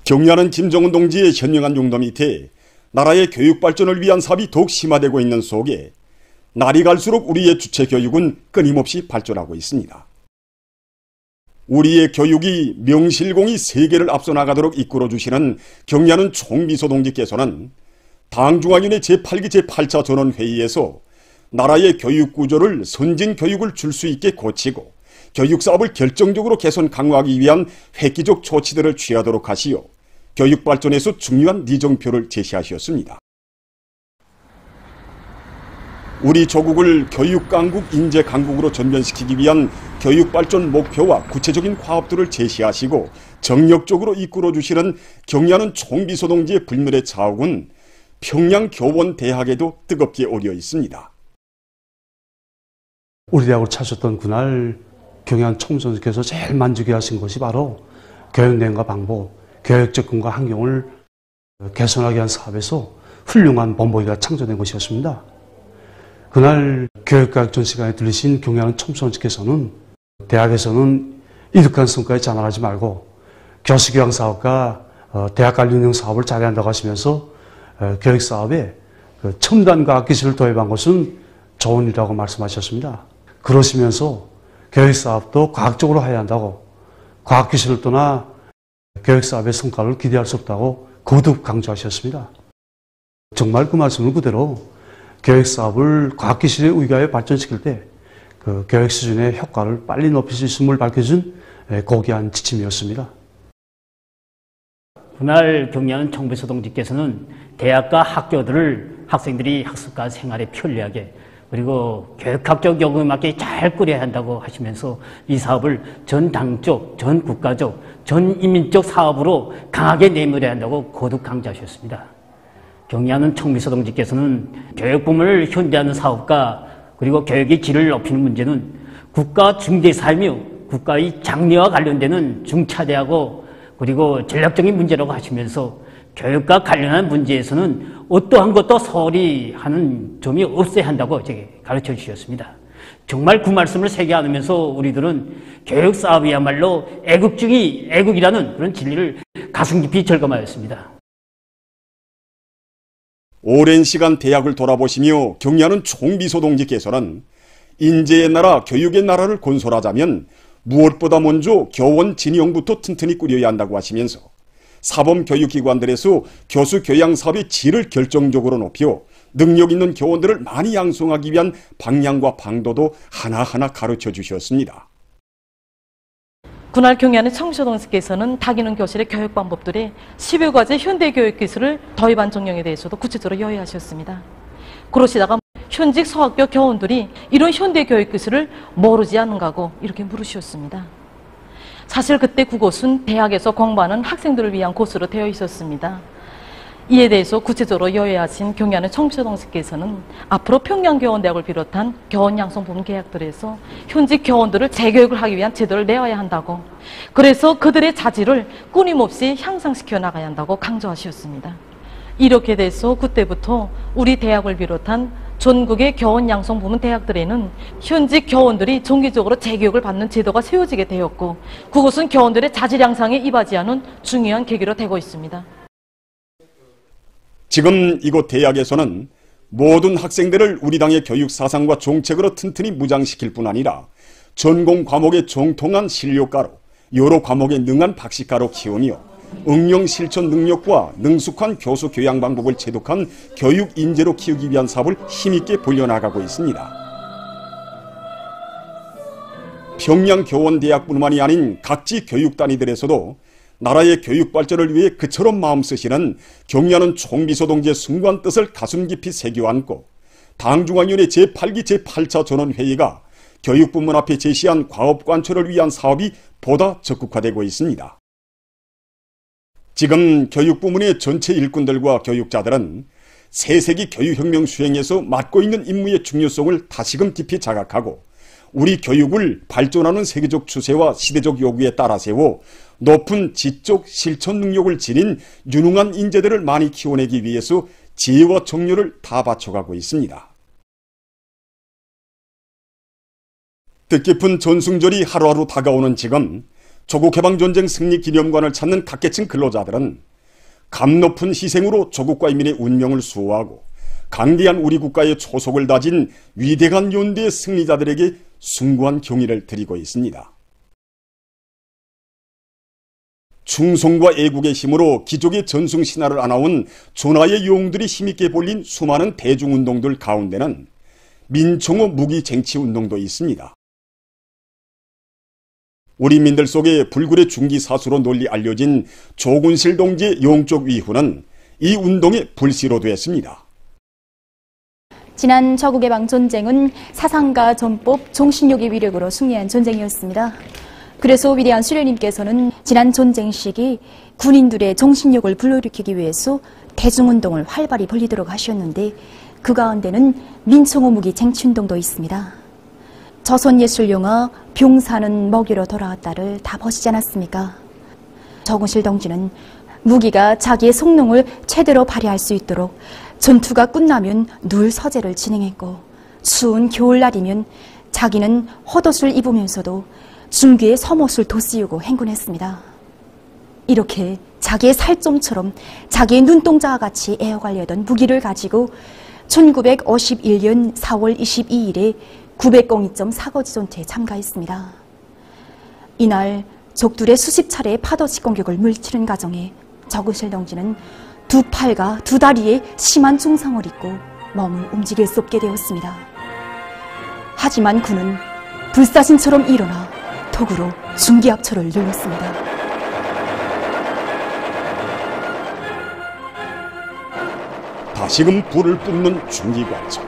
경리하는 김정은 동지의 현명한 용도 밑에 나라의 교육 발전을 위한 사업이 더욱 심화되고 있는 속에 날이 갈수록 우리의 주체 교육은 끊임없이 발전하고 있습니다. 우리의 교육이 명실공히 세계를 앞서 나가도록 이끌어 주시는 경리하는 총비서 동지께서는 당중앙위원회 제8기 제8차 전원회의에서 나라의 교육 구조를 선진 교육을 줄 수 있게 고치고 교육사업을 결정적으로 개선 강화하기 위한 획기적 조치들을 취하도록 하시어 교육 발전에서 중요한 니정표를 제시하셨습니다. 우리 조국을 교육강국, 인재강국으로 전변시키기 위한 교육발전 목표와 구체적인 과업들을 제시하시고 정력적으로 이끌어주시는 경리하는 총비서 동지의 불멸의 자욱은 평양교원대학에도 뜨겁게 오려 있습니다. 우리 대학을 찾으셨던 그날 경리하는 총비서께서 제일 만족해하신 것이 바로 교육 내용과 방법, 교육 접근과 환경을 개선하기 위한 사업에서 훌륭한 본보기가 창조된 것이었습니다. 그날 교육과학 전 시간에 들리신 경리하는 총비서께서는 대학에서는 이득한 성과에 자만하지 말고 교수교양 사업과 대학 관련 운영 사업을 잘해야 한다고 하시면서 교육 사업에 첨단 과학 기술을 도입한 것은 좋은 일이라고 말씀하셨습니다. 그러시면서 교육 사업도 과학적으로 해야 한다고, 과학 기술을 떠나 교육 사업의 성과를 기대할 수 없다고 거듭 강조하셨습니다. 정말 그 말씀을 그대로 교육 사업을 과학 기술에 의거하여 발전시킬 때 그 교육 수준의 효과를 빨리 높일 수 있음을 밝혀준 고귀한 지침이었습니다. 그날 경리하는 총비서 동지께서는 대학과 학생들이 학습과 생활에 편리하게 그리고 교육학적 요구에 맞게 잘 꾸려야 한다고 하시면서 이 사업을 전 당적, 전 국가적, 전 인민적 사업으로 강하게 내몰아야 한다고 거듭 강조하셨습니다. 경리하는 총비서 동지께서는 교육 부문을 현대화하는 사업과 그리고 교육의 질을 높이는 문제는 국가 중대사이며 국가의 장래와 관련되는 중차대하고 그리고 전략적인 문제라고 하시면서 교육과 관련한 문제에서는 어떠한 것도 소홀히 하는 점이 없어야 한다고 가르쳐 주셨습니다. 정말 그 말씀을 새겨 안으면서 우리들은 교육 사업이야말로 애국 중의 애국이라는 그런 진리를 가슴 깊이 절감하였습니다. 오랜 시간 대학을 돌아보시며 경리하는 총비서 동지께서는 인재의 나라, 교육의 나라를 건설하자면 무엇보다 먼저 교원 진영부터 튼튼히 꾸려야 한다고 하시면서 사범교육기관들에서 교수 교양 사업의 질을 결정적으로 높여 능력 있는 교원들을 많이 양성하기 위한 방향과 방도도 하나하나 가르쳐 주셨습니다. 그날 경리하는 총비서 동지께서는 다기능 교실의 교육 방법들이 10여 가지 현대 교육 기술을 도입한 정령에 대해서도 구체적으로 여회하셨습니다. 그러시다가 현직 소학교 교원들이 이런 현대 교육 기술을 모르지 않는가고 이렇게 물으셨습니다. 사실 그때 그곳은 대학에서 공부하는 학생들을 위한 곳으로 되어 있었습니다. 이에 대해서 구체적으로 여회하신 경리하는 총비서 동지께서는 앞으로 평양교원대학을 비롯한 교원양성부문 계약들에서 현직 교원들을 재교육을 하기 위한 제도를 내어야 한다고, 그래서 그들의 자질을 끊임없이 향상시켜 나가야 한다고 강조하셨습니다. 이렇게 돼서 그때부터 우리 대학을 비롯한 전국의 교원양성부문 대학들에는 현직 교원들이 정기적으로 재교육을 받는 제도가 세워지게 되었고, 그것은 교원들의 자질 향상에 이바지하는 중요한 계기로 되고 있습니다. 지금 이곳 대학에서는 모든 학생들을 우리 당의 교육 사상과 정책으로 튼튼히 무장시킬 뿐 아니라 전공 과목의 정통한 실력가로 여러 과목에 능한 박식가로 키우며 응용 실천 능력과 능숙한 교수 교양 방법을 체득한 교육 인재로 키우기 위한 사업을 힘있게 벌려나가고 있습니다. 평양교원대학뿐만이 아닌 각지 교육단위들에서도 나라의 교육 발전을 위해 그처럼 마음 쓰시는 경리하는 총비서 동지의 숭고한 뜻을 가슴 깊이 새겨 안고 당중앙위원회 제8기 제8차 전원회의가 교육부문 앞에 제시한 과업 관철을 위한 사업이 보다 적극화되고 있습니다. 지금 교육부문의 전체 일꾼들과 교육자들은 새세기 교육혁명 수행에서 맡고 있는 임무의 중요성을 다시금 깊이 자각하고 우리 교육을 발전하는 세계적 추세와 시대적 요구에 따라 세워 높은 지적 실천 능력을 지닌 유능한 인재들을 많이 키워내기 위해서 지혜와 정열을 다 바쳐가고 있습니다. 뜻깊은 전승절이 하루하루 다가오는 지금 조국해방전쟁 승리 기념관을 찾는 각계층 근로자들은 감 높은 희생으로 조국과 인민의 운명을 수호하고 강대한 우리 국가의 초속을 다진 위대한 연대의 승리자들에게 숭고한 경의를 드리고 있습니다. 충성과 애국의 힘으로 기족의 전승신화를 안아온 전하의 영웅들이 힘있게 벌린 수많은 대중운동들 가운데는 민청호 무기쟁취운동도 있습니다. 우리 민들 속에 불굴의 중기사수로 널리 알려진 조군실 동지의 영적 위후는 이 운동의 불씨로 되었습니다. 지난 조국해방전쟁은 사상과 전법, 정신력의 위력으로 승리한 전쟁이었습니다. 그래서 위대한 수련님께서는 지난 전쟁 시기 군인들의 정신력을 불러일으키기 위해서 대중운동을 활발히 벌이도록 하셨는데 그 가운데는 민청호 무기쟁취운동도 있습니다. 조선예술영화 병사는 먹이로 돌아왔다를 다 보시지 않았습니까? 조군실 동지는 무기가 자기의 성능을 최대로 발휘할 수 있도록 전투가 끝나면 늘 서재를 진행했고 추운 겨울날이면 자기는 헛옷을 입으면서도 중귀에 섬옷을 덧씌우고 행군했습니다. 이렇게 자기의 살점처럼 자기의 눈동자와 같이 에어관리하던 무기를 가지고 1951년 4월 22일에 902점 사거지 전투에 참가했습니다. 이날 적들의 수십 차례의 파도식 공격을 물리치는 과정에 조군실 동지는 두 팔과 두 다리에 심한 중상을 입고 몸을 움직일 수 없게 되었습니다. 하지만 그는 불사신처럼 일어나 턱으로 중기압초를 눌렀습니다. 다시금 불을 뿜는 중기관총.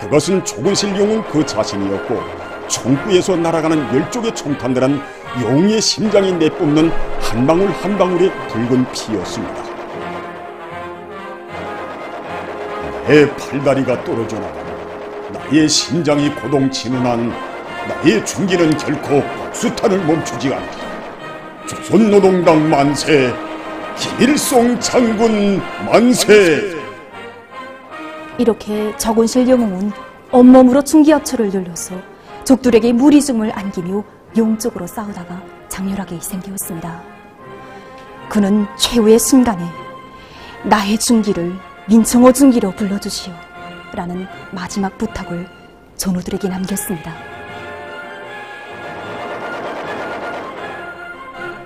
그것은 조군실 영웅 그 자신이었고 총구에서 날아가는 10쪽의 총탄들은 영웅의 심장이 내뿜는 한 방울 한 방울의 붉은 피였습니다. 내 팔다리가 떨어져 나가고 나의 심장이 고동치는 한 나의 중기는 결코 복수탄을 멈추지 않다. 조선노동당 만세, 김일성 장군 만세. 이렇게 조군실 영웅은 온몸으로 중기압초를 눌러서 적들에게 무리줌을 안기며 영적으로 싸우다가 장렬하게 희생되었습니다. 그는 최후의 순간에 나의 중기를 민청호 중기로 불러주시오 라는 마지막 부탁을 전우들에게 남겼습니다.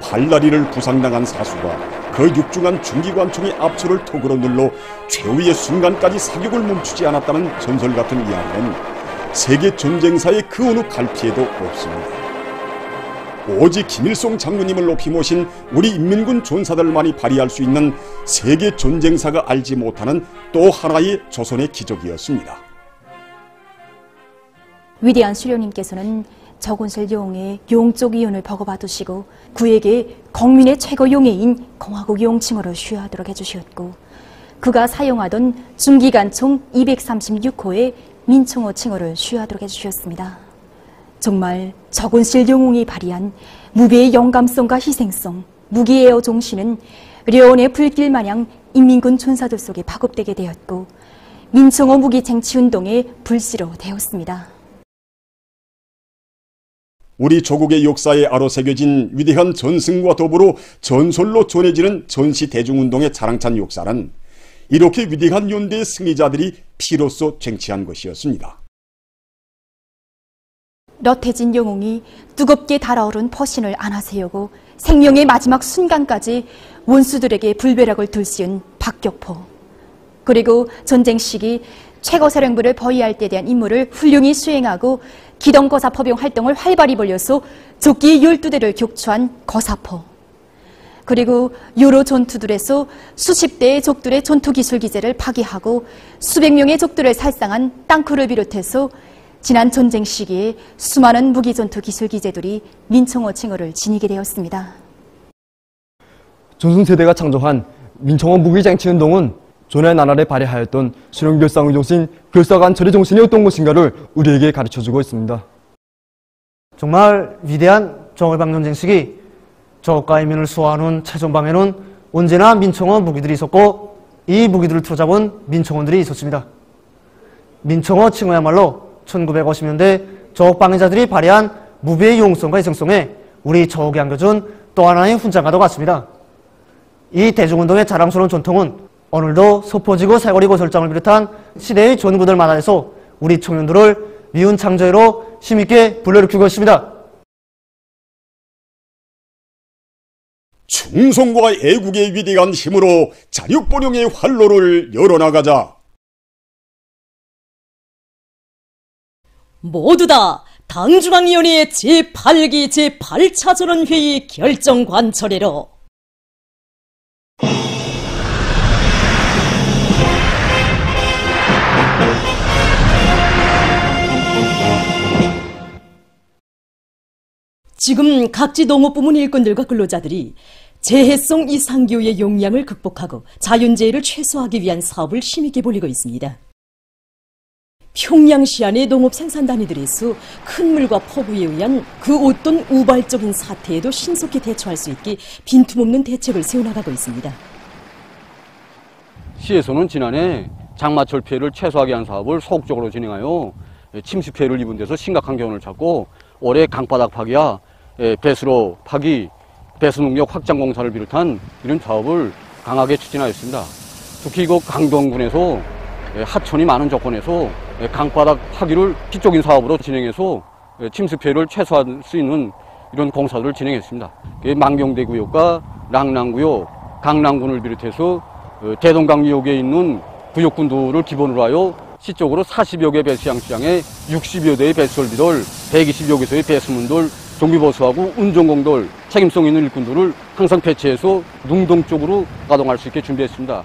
팔다리를 부상당한 사수가 그 육중한 중기관총의 압초를 턱으로 눌러 최후의 순간까지 사격을 멈추지 않았다는 전설 같은 이야기는 세계 전쟁사의 그 어느 갈피에도 없습니다. 오직 김일성 장군님을 높이 모신 우리 인민군 전사들만이 발휘할 수 있는 세계 전쟁사가 알지 못하는 또 하나의 조선의 기적이었습니다. 위대한 수령님께서는 조군실 영웅의 영적 위언을 보고받으시고 그에게 국민의 최고 영예인 공화국 영칭으로 수여하도록 해주셨고 그가 사용하던 중기관총 236호의 민청호 칭호를 수여하도록 해주셨습니다. 정말 조군실 영웅이 발휘한 무배의 영감성과 희생성, 무기에어 정신은 려온의 불길 마냥 인민군 전사들 속에 파급되게 되었고 민청호 무기쟁취운동의 불씨로 되었습니다. 우리 조국의 역사에 아로새겨진 위대한 전승과 더불어 전설로 전해지는 전시 대중운동의 자랑찬 역사는 이렇게 위대한 연대의 승리자들이 피로써 쟁취한 것이었습니다. 럿해진 영웅이 뜨겁게 달아오른 포신을 안아세우고 생명의 마지막 순간까지 원수들에게 불벼락을 들씌운 박격포, 그리고 전쟁 시기 최고사령부를 보위할 때 대한 임무를 훌륭히 수행하고 기동거사포병 활동을 활발히 벌여서 적기 12대를 격추한 거사포, 그리고 여러 전투들에서 수십 대의 적들의 전투기술 기제를 파괴하고 수백 명의 적들을 살상한 땅크를 비롯해서 지난 전쟁 시기에 수많은 무기전투 기술 기제들이 민청호 칭호를 지니게 되었습니다. 조선세대가 창조한 민청호 무기쟁취운동은 전의 나라를 발휘하였던 수령결상의 정신, 결사관철의 정신이었던 것인가를 우리에게 가르쳐주고 있습니다. 정말 위대한 조국해방전쟁 시기 적과 인민을 수호하는 최전방에는 언제나 민청호 무기들이 있었고 이 무기들을 틀어잡은 민청원들이 있었습니다. 민청호 칭호야말로 1950년대 적방위자들이 발휘한 무비의 용성과 이성성에 우리 조국이 안겨준 또 하나의 훈장과도 같습니다. 이 대중운동의 자랑스러운 전통은 오늘도 소포지구 사거리 고설장을 비롯한 시대의 전구들 만화에서 우리 청년들을 미운 창조해로 힘있게 불러일으키고 있습니다. 충성과 애국의 위대한 힘으로 자력번영의 활로를 열어나가자. 모두 다 당중앙위원회 제8기 제8차 전원회의 결정 관철회로 지금 각지 농업부문 일꾼들과 근로자들이 재해성 이상기후의 용량을 극복하고 자연재해를 최소화하기 위한 사업을 힘있게 벌이고 있습니다. 평양시 안의 농업 생산 단위들에서 큰 물과 폭우에 의한 그 어떤 우발적인 사태에도 신속히 대처할 수 있게 빈틈없는 대책을 세워나가고 있습니다. 시에서는 지난해 장마철 피해를 최소화하기 위한 사업을 소극적으로 진행하여 침수 피해를 입은 데서 심각한 경우를 찾고 올해 강바닥 파기와 배수로 파기, 배수능력 확장 공사를 비롯한 이런 사업을 강하게 추진하였습니다. 특히 강동군에서 하천이 많은 조건에서 강바닥 파기를 기초적인 사업으로 진행해서 침수 피해를 최소화할 수 있는 이런 공사들을 진행했습니다. 만경대구역과 랑랑구역, 강남군을 비롯해서 대동강유역에 있는 구역군들을 기본으로 하여 시적으로 40여 개 배수양시장에 60여 대의 배수설비들, 120여 개소의 배수문들, 정비보수하고 운전공들, 책임성 있는 일꾼들을 항상 배치해서 능동적으로 가동할 수 있게 준비했습니다.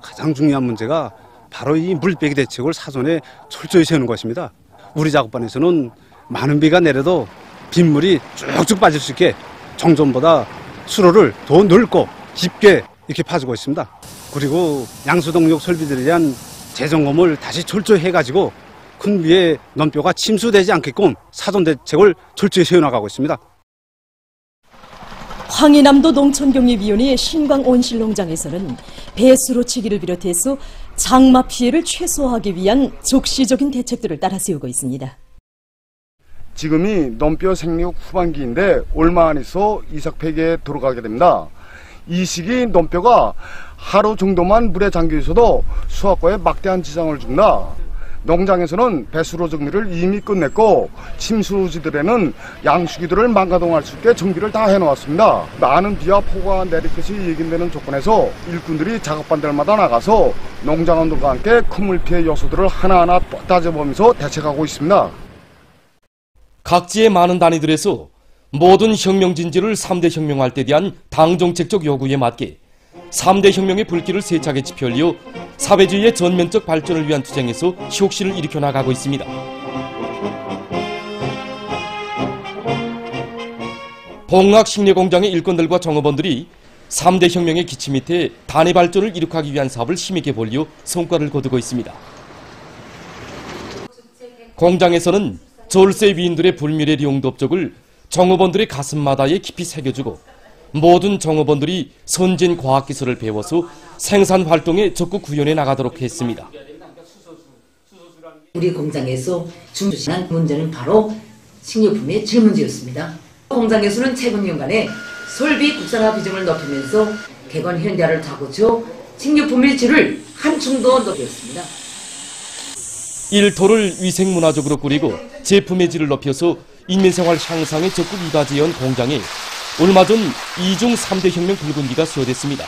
가장 중요한 문제가 바로 이 물배기 대책을 사전에 철저히 세우는 것입니다. 우리 작업반에서는 많은 비가 내려도 빗물이 쭉쭉 빠질 수 있게 정전보다 수로를 더 넓고 깊게 이렇게 파주고 있습니다. 그리고 양수동역 설비들에 대한 재점검을 다시 철저히 해가지고 큰 비에 논뼈가 침수되지 않게끔 사전 대책을 철저히 세워나가고 있습니다. 황해남도 농촌경리위원회 신광온실농장에서는 배수로치기를 비롯해서 장마 피해를 최소화하기 위한 적시적인 대책들을 따라 세우고 있습니다. 지금이 논뼈 생육 후반기인데 얼마 안 있어 이삭 폐기에 들어가게 됩니다. 이 시기 논뼈가 하루 정도만 물에 잠겨 있어도 수확과에 막대한 지장을 준다. 농장에서는 배수로 정리를 이미 끝냈고 침수지들에는 양수기들을 망가동할 수 있게 정비를 다 해놓았습니다. 많은 비와 폭우가 내릴 것이 예견되는 조건에서 일꾼들이 작업반들마다 나가서 농장원들과 함께 큰 물 피해 요소들을 하나하나 따져보면서 대책하고 있습니다. 각지의 많은 단위들에서 모든 혁명 진지를 3대 혁명할 때 대한 당정책적 요구에 맞게 3대 혁명의 불길을 세차게 지펴올려 사회주의의 전면적 발전을 위한 투쟁에서 효시를 일으켜 나가고 있습니다. 봉학식례공장의 일꾼들과 정업원들이 3대 혁명의 기치 밑에 단위 발전을 이룩하기 위한 사업을 힘있게 벌려 성과를 거두고 있습니다. 공장에서는 절세 위인들의 불멸의 용도업적을 정업원들의 가슴마다에 깊이 새겨주고 모든 정업원들이 선진 과학기술을 배워서 생산 활동에 적극 구현해 나가도록 했습니다. 우리 공장에서 중요한 문제는 바로 식료품의 질 문제였습니다. 공장에서는 최근 년간에 설비 국산화 비중을 높이면서 개건 현대화를 다고쳐 식료품의 질을 한층 더 높였습니다. 일터를 위생문화적으로 꾸리고 제품의 질을 높여서 인민생활 향상에 적극 이바지해온 공장에 얼마 전 2중 3대 혁명 붉은기가 수여됐습니다.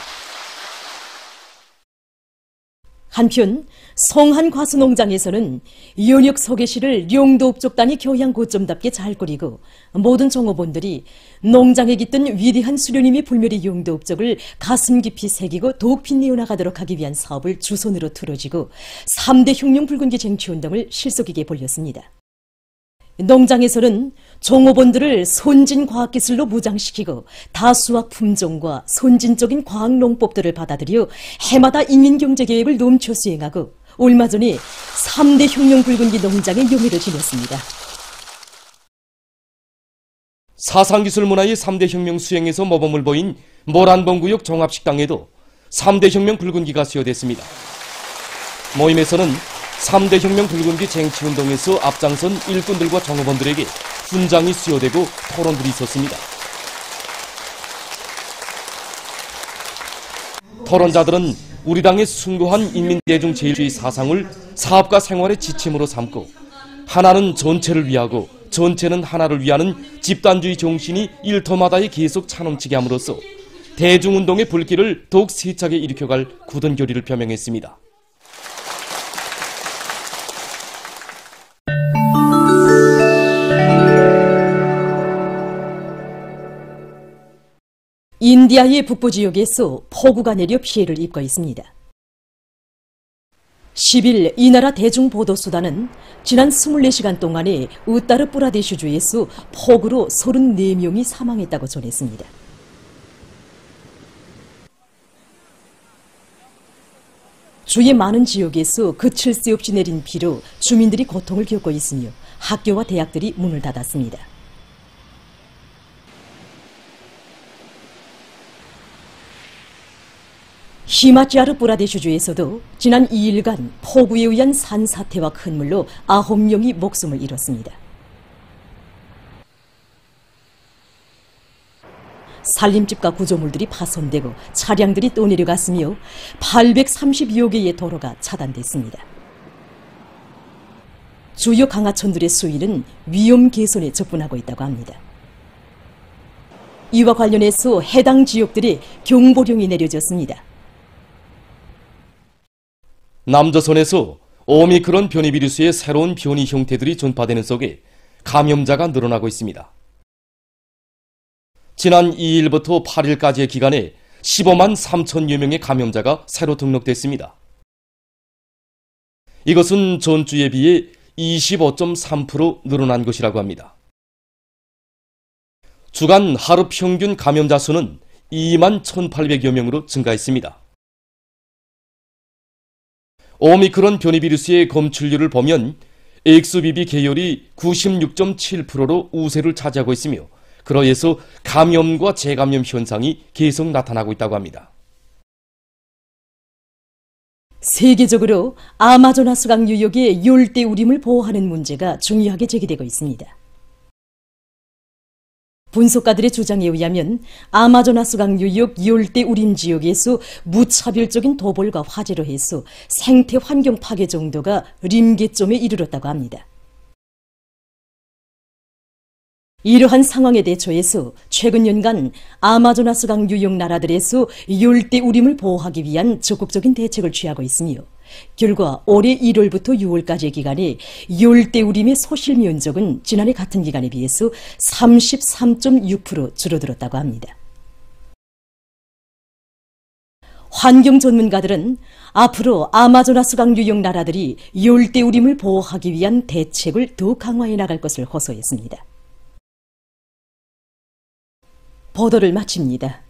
한편 성한과수농장에서는 연역 서계시를 용도업적 단위 교양 고점답게 잘 꾸리고 모든 정업원들이 농장에 깃든 위대한 수련임의 불멸의 용도업적을 가슴 깊이 새기고 더욱 빛내어 나가도록 하기 위한 사업을 주선으로 틀어지고 3대 혁명 붉은기 쟁취운동을 실속 있게 벌였습니다. 농장에서는 종업원들을 선진 과학기술로 무장시키고 다수학 품종과 선진적인 과학농법들을 받아들여 해마다 인민경제계획을 넘쳐 수행하고 얼마 전에 3대 혁명 붉은기 농장의 용의를 지녔습니다. 사상기술 문화의 3대 혁명 수행에서 모범을 보인 모란봉구역 종합식당에도 3대 혁명 붉은기가 수여됐습니다. 모임에서는 3대 혁명 불금기 쟁취운동에서 앞장선 일꾼들과 정업원들에게 훈장이 수여되고 토론들이 있었습니다. 토론자들은 우리 당의 숭고한 인민대중제일주의 사상을 사업과 생활의 지침으로 삼고 하나는 전체를 위하고 전체는 하나를 위하는 집단주의 정신이 일터마다에 계속 차넘치게 함으로써 대중운동의 불길을 더욱 세차게 일으켜갈 굳은 결의를 표명했습니다. 인디아의 북부 지역에서 폭우가 내려 피해를 입고 있습니다. 10일 이 나라 대중보도수단은 지난 24시간 동안에 우따르 프라데슈주에서 폭우로 34명이 사망했다고 전했습니다. 주의 많은 지역에서 그칠 새 없이 내린 비로 주민들이 고통을 겪고 있으며 학교와 대학들이 문을 닫았습니다. 히마치아르 프라데슈주에서도 지난 2일간 폭우에 의한 산사태와 큰 물로 9명이 목숨을 잃었습니다. 살림집과 구조물들이 파손되고 차량들이 떠내려갔으며 830여 개의 도로가 차단됐습니다. 주요 강하천들의 수위는 위험 개선에 접근하고 있다고 합니다. 이와 관련해서 해당 지역들에 경보령이 내려졌습니다. 남조선에서 오미크론 변이 비루스의 새로운 변이 형태들이 전파되는 속에 감염자가 늘어나고 있습니다. 지난 2일부터 8일까지의 기간에 15만 3천여 명의 감염자가 새로 등록됐습니다. 이것은 전주에 비해 25.3% 늘어난 것이라고 합니다. 주간 하루 평균 감염자 수는 2만 1,800여 명으로 증가했습니다. 오미크론 변이 비루스의 검출률을 보면 XBB 계열이 96.7%로 우세를 차지하고 있으며 그러해서 감염과 재감염 현상이 계속 나타나고 있다고 합니다. 세계적으로 아마조나스 강 유역의 열대우림을 보호하는 문제가 중요하게 제기되고 있습니다. 분석가들의 주장에 의하면 아마조나스 강 유역 열대우림 지역에서 무차별적인 도벌과 화재로 해서 생태 환경 파괴 정도가臨界점에 이르렀다고 합니다. 이러한 상황에 대처해서 최근 연간 아마조나스 강 유역 나라들에서 열대우림을 보호하기 위한 적극적인 대책을 취하고 있으며 결과 올해 1월부터 6월까지의 기간에 열대우림의 소실 면적은 지난해 같은 기간에 비해서 33.6% 줄어들었다고 합니다. 환경 전문가들은 앞으로 아마조나스 강 유역 나라들이 열대우림을 보호하기 위한 대책을 더욱 강화해 나갈 것을 호소했습니다. 보도를 마칩니다.